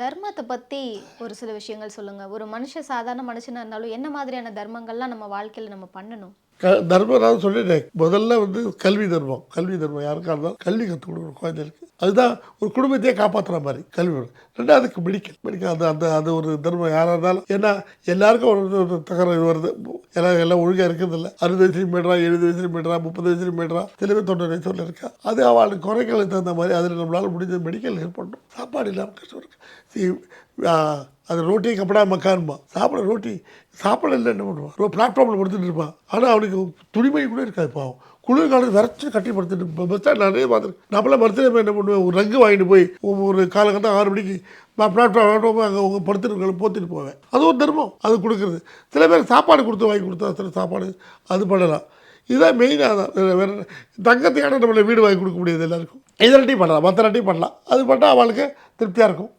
தர்மத்த பத்தி ஒரு சில விஷயங்கள் சொல்லுங்க. ஒரு சாதாரண மனுஷனா இருந்தாலும், என்ன மாதிரியான தர்மங்கள்லாம் நம்ம வாழ்க்கையில நம்ம பண்ணணும்? தர்மம் நான் சொல்லிட்டேன். முதல்ல கல்வி தர்மம். கல்வி தர்மம் யாருக்கா இருந்தாலும் கல்வி கத்துக் குடுக்கணும் குழந்தைகளுக்கு. அதுதான் ஒரு குடும்பத்தையே காப்பாத்துற மாரி கல்வி. 2வதுக்கு மெடிக்கல். மெடிக்கல் அந்த அந்த அது ஒரு தர்மம் யாரா இருந்தாலும். ஏன்னா எல்லாருக்கும் ஒரு தகராறு வருது. எல்லாம் ஒழுங்கா இருக்கிறதில்ல. 60 வயசுலயும் போயிடுறான், 70 வயசுலயும் போயிடுறான், 30 வயசுலயும் போயிடுறான். சில பேர் 90 வயசுல இருக்கா. அது அவளுக்கு குறைகளுக்கு தகுந்த மாரி அதில் நம்மளால முடிஞ்ச மெடிக்கல் ஹெல்ப் பண்ணணும். சாப்பாடு இல்லாமல் கஷ்டம் இருக்கு. சி ஆ அது ரோட்டி கப்படா மக்கான்பா. சாப்பிட ரோட்டி சாப்பாடு இல்லை என்ன பண்ணுவான்? பிளாட்ஃபார்மில் படுத்துட்டு இருப்பான். ஆனால் அவனுக்கு துணிமணி கூட இருக்காது பாவம். குளிர் காலம் விரைச்சி கட்டி படுத்துட்டு பஸ் ஸ்டாண்ட் நிறைய பார்த்துருக்கேன். நம்மளாம் பர்த்டே போய் என்ன பண்ணுவேன், ஒரு ரங்கு வாங்கிட்டு போய் ஒரு காலகட்டம் 6 மணிக்கு பிளாட்ஃபார்ம் அங்கே அவங்க படுத்துருக்க போத்திட்டு போவேன். அது ஒரு தர்மம், அது கொடுக்குறது. சில பேர் சாப்பாடு கொடுத்து வாங்கி கொடுத்தா சில சாப்பாடு அது பண்ணலாம். இதுதான் மெயினாக தான். வேறு தங்கத்தையான நம்மளை வீடு வாங்கி கொடுக்க முடியாது எல்லாருக்கும். இதெல்லாட்டையும் பண்ணலாம், மற்ற பண்ணலாம். அது பண்ணால் அவளுக்கு திருப்தியாக இருக்கும்.